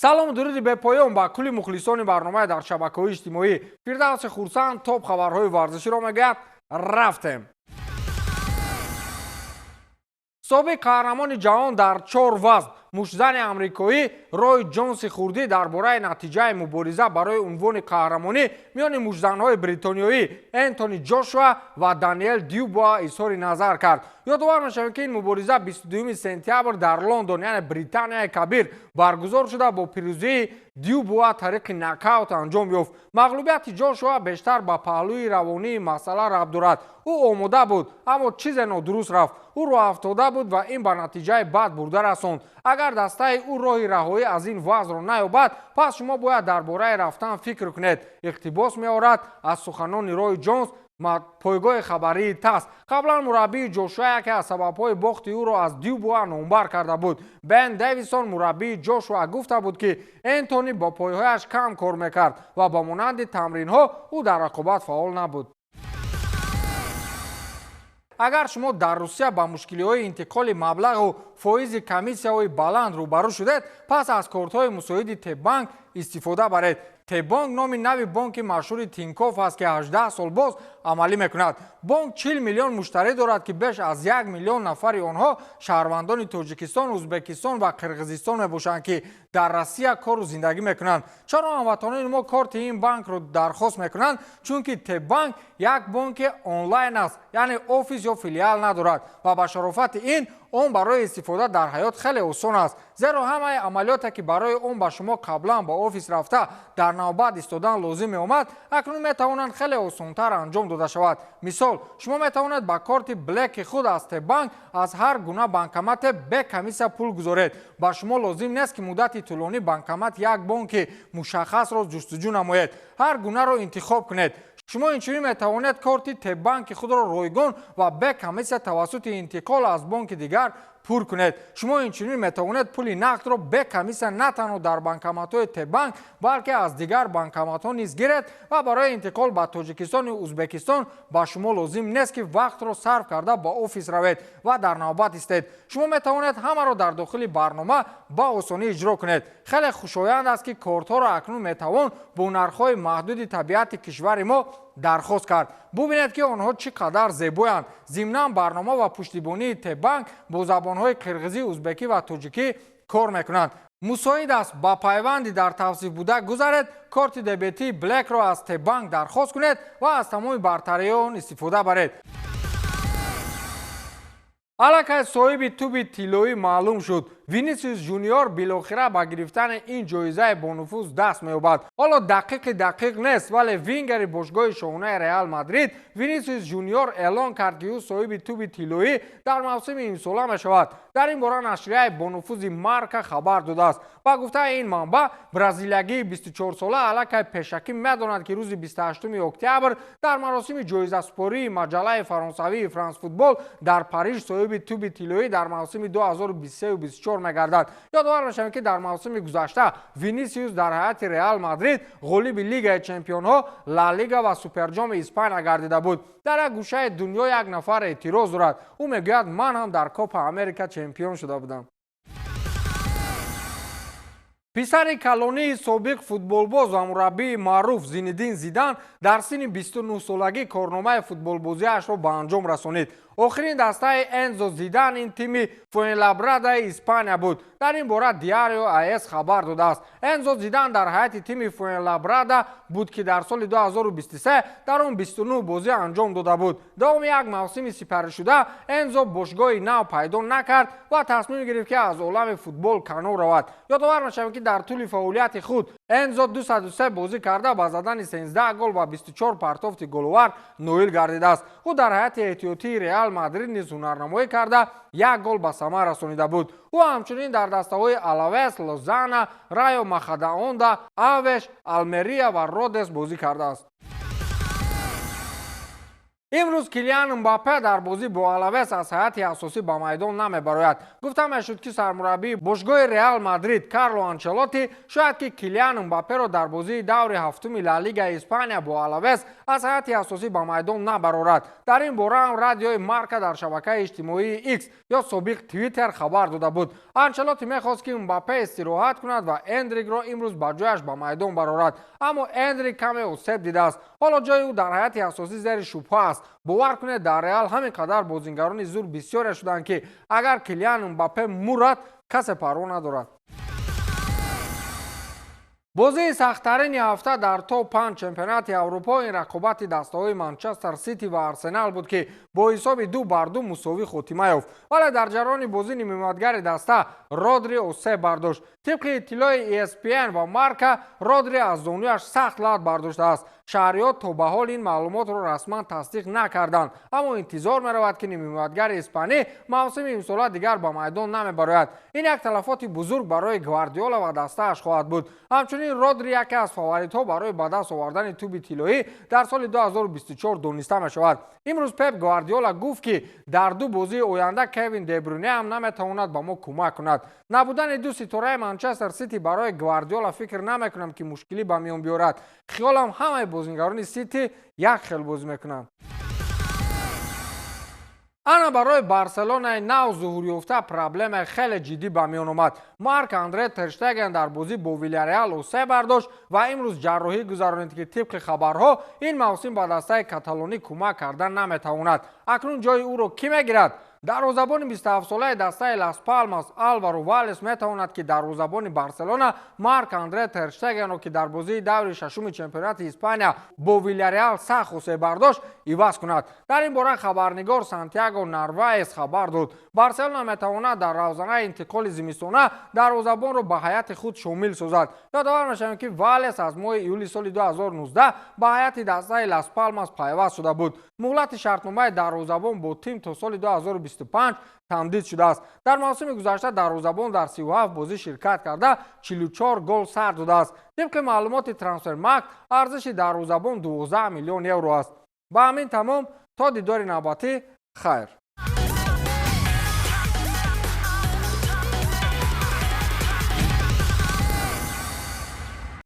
салому дуруди бепоён ба кулли мухлисони барномаи дар шабакаҳои иҷтимоӣ. Фирдавси хурсанд топ хабарҳои варзиширо мегӯяд. Рафтем. собиқ қаҳрамони ҷаҳон дар 4 вазн мушзани амрикоӣ Рой Ҷонси хурдӣ дар бораи натиҷаи мубориза барои унвони қаҳрамонӣ миёни мушзанҳои бритониёӣ Энтони Ҷошуа ва Даниэл Дюбуа изҳори назар кард. ёдовар мешавем ки ин мубориза 22 сентябр дар Лондон, яъне Британияи Кабир баргузор шуда бо пирӯзии Дюбуа тариқи нокаут анҷом ёфт. мағлубияти Ҷошуа бештар ба паҳлӯи равонии масъала рабт дорад. ӯ омода буд, аммо чизе нодуруст рафт. ӯ роҳафтода буд ва ин ба натиҷаи бад бурда расонд. агар дастаи ӯ роҳи раҳоӣ аз ин вазъро наёбад, пас шумо бояд дар бораи рафтан фикр кунед. иқтибос меорад аз суханони Рой Ҷонс пойгоҳи хабарии ТАСС. қаблан мураббии Ҷошуа яке аз сабабҳои бохти ӯро аз Дюбуа номбар карда буд. Бен Дэвисон мураббии Ҷошуа гуфта буд ки Энтони бо пойҳояш кам кор мекард ва ба монанди тамринҳо ӯ дар рақобат фаъол набуд. агар шумо дар Русия ба мушкилиҳои интиқоли маблағу фоизи комиссияҳои баланд рӯбарӯ шудед, пас аз кортҳои мусоиди Тебанк истифода баред. Тебанк номи нави бонки машҳури Тинкофф аст ки 18 сол боз амалӣ мекунад. бонк 40 миллион муштарӣ дорад ки беш аз 1 миллион нафари онҳо шаҳрвандони Тоҷикистон, Узбекистон ва Қирғизистон мебошанд ки дар Россия кору зиндагӣ мекунанд. чаро ҳамватонони мо корти ин банкро дархост мекунанд? чунки Тебанк як бонки онлайн аст, яъне офис ё филиал надорад ва ба шарофати ин он барои истифода дар ҳаёт хеле осон аст. зеро ҳамаи амалиёте ки барои он ба шумо қаблан ба офис рафта дар навбат истодан лозим меомад, акнун метавонанд хеле осонтар анҷом дода шавад. мисол, шумо метавонед ба корти блеки худ аз Тебанк аз ҳар гуна банкомате бе комиссия пул гузоред. ба шумо лозим нест ки муддати тӯлонӣ банкомат як бонки мушаххасро ҷустуҷӯ намоед. ҳар гунаро интихоб кунед. шумо инчунин метавонед корти Тебанки худро ройгон ва бе комиссия тавассути интиқол аз бонки дигар пур кунед. шумо инчунин метавонед пули нақдро бе комиссия на танҳо дар банкоматҳои Тебанк, балки аз дигар банкоматҳо низ гиред ва барои интиқол ба Тоҷикистону Узбекистон ба шумо лозим нест ки вақтро сарф карда ба офис равед ва дар навбат истед. шумо метавонед ҳамаро дар дохили барнома ба осонӣ иҷро кунед. хеле хушоянд аст ки кортҳоро акнун метавон бо нархҳои маҳдуди табиати кишвари мо дархост кард. бубинед ки онҳо чӣ қадар зебоянд. зимнан барнома ва пуштибонии Тебанк бо забонҳои қирғизӣ, узбекӣ ва тоҷикӣ кор мекунанд. мусоид аст ба пайванди дар тавсиф буда гузаред, корти дебетии блекро аз Тебанк дархост кунед ва аз тамоми бартарии он истифода баред. аллакай соҳиби туби тиллоӣ маълум шуд. Винисиус Ҷуниор билохира ба гирифтани ин ҷоизаи бонуфуз даст меёбад. ҳоло дақиқ нест, вале вингери бошгоҳи шоҳонаи Реал Мадрид Винисиус Ҷуниор эълон кард ки ӯ соҳиби туби тиллоӣ дар мавсими имсола мешавад. дар ин бора нашрияи бонуфузи Марка хабар додааст. ба гуфтаи ин манбаъ, бразилиягии 24-сола аллакай пешакӣ медонад ки рӯзи 28 октябр дар маросими ҷоизасупории маҷаллаи фаронсавии Франс Футбол дар Париж соҳиби туби тиллоӣ дар мавсими 2023-24 мегардад. ёдовар мешавем ки дар мавсими гузашта Винисиус дар ҳайати Реал Мадрид ғолиби Лигаи Чемпионҳо, Ла Лига ва Суперҷоми Испания гардида буд. дар як гӯшаи дунё як нафар эътироз дорад. ӯ мегӯяд ман ҳам дар Копа Америка чемпион шуда будам. писари калонии собиқ футболбоз ва мураббии маъруф Зинедин Зидан дар синни 29-солагӣ корномаи футболбозиашро ба анҷом расонид. охирин дастаи Энзо Зидан ин тими Фуэнлабрадаи Испания буд. дар ин бора Диарио AS хабар додааст. Энзо Зидан дар ҳайати тими Фуэнлабрада буд ки дар соли 2023 дар он 29 бозӣ анҷом дода буд. давоми як мавсими сипаришуда Энзо бошгоҳи нав пайдо накард ва тасмим гирифт ки аз олами футбол канор равад. ёдовар мешавем ки дар тӯли фаъолияти худ Энзо 203 бозӣ карда ба задани 13 гол ва 24 партофти головар ноил гардидааст. ӯ дар ҳайати эҳтиётии Реал Мадрид низ ҳунарнамоӣ карда як гол ба самар расонида буд. ӯ ҳамчунин дар дастаҳои Алавес, Лозана, Райо Махадаонда, Авеш, Алмерия ва Родес бозӣ кардааст. امروز کیلیان امباپه در بازی با آلاوس از هیئت اساسی به میدان نمیبراید. گفته میشد که سرمربی باشگاه رئال مادرید کارلو آنچلوتی شاید که کیلیان امباپه را در بازی دور هفتم لالیگا اسپانیا با آلاوس از هیئت اساسی به میدان نبرارد. در این باره هم رادیوی مارکا در شبکه اجتماعی ایکس یا سابق توییتر خبر داده بود. آنچلوتی میخواست که امباپه استراحت کند و اندریک را امروز به جایش به میدان برارد، اما اندریک کمی آسیب دیده است. حالا جای او در هیئت اساسی زیر شبهه است. باور کنید در رئال همینقدر بازیگران زور بسیار شدند که اگر کیلیان امباپه مرد کسی پروا ندارد. بازی سخت‌ترین هفته در توپ 5 چمپیونات اروپا این رقابت دسته‌های منچستر سیتی و آرسنال بود که با حساب 2-2 مساوی خاتمه یافت. ولی در جریان بازی نیمه‌وقتگیر دسته رودری آسیب برداشت. طبق اطلاع ESPN و مارکا رودری از زانویش سخت لرز برداشته است. شهریات تا به حال این معلومات را رسما تصدیق نکردند، اما انتظار می‌رود که نیمه‌وقتگیر اسپانی موسم امسال دیگر به میدان نمی‌براید. این یک تلفات بزرگ برای گواردیولا و دسته‌اش خواهد بود. همچنین رودری یکی از فاوریت‌ها برای به دست آوردن توپ طلایی در سال 2024 دانسته می‌شود. امروز پپ گواردیولا گفت که در دو بازی آینده کوین دیبروینه هم نمی‌تواند به ما کمک کند. نبودن دو ستاره منچستر سیتی برای گواردیولا فکر نمی‌کنم که مشکلی به میان بیارد. خیالم همه بازیگران سیتی یک خیل بازی میکنند. انا برای بارسلونا نو ظهور یافته پرابلم خیلی جدی به میان آمد. مارک اندره تر اشتگن در بازی با ویلیارئال آسیب برداشت و امروز جراحی گذراند که طبق خبرها این موسم به دسته کاتالونی کمک کردن نمیتواند. اکنون جای او را کی میگیرد؟ دروازه‌بان 27 ساله دسته لاس پالماس آلوارو والس میتواند که دروازه‌بان بارسلونا مارک اندره تر اشتگن را که در بازی دور ششم چمپیونات اسپانیا با ویلیارئال سخت آسیب برداشت عوض کند. در این باره خبرنگار سانتیاگو ناروایس خبر داد بارسلونا میتواند در روزانه انتقال زمستانه دروازه‌بان را به هیئت خود شامل سازد. یادآور میشویم که والس از ماه ایولی سال 2019 به هیئت دسته لاس پالماس پیوست شده بود. مهلت شرطنامه دروازه‌بان با تیم تا سال 2025 تمدید شده است. در موسم گذشته دروازه‌بان در 37 بازی شرکت کرده 44 گل سر داده است. طبق معلومات ترانسفرمارکت ارزش دروازه‌بان 12 میلیون یورو است. با همین تمام تا دیدار نوبتی خیر.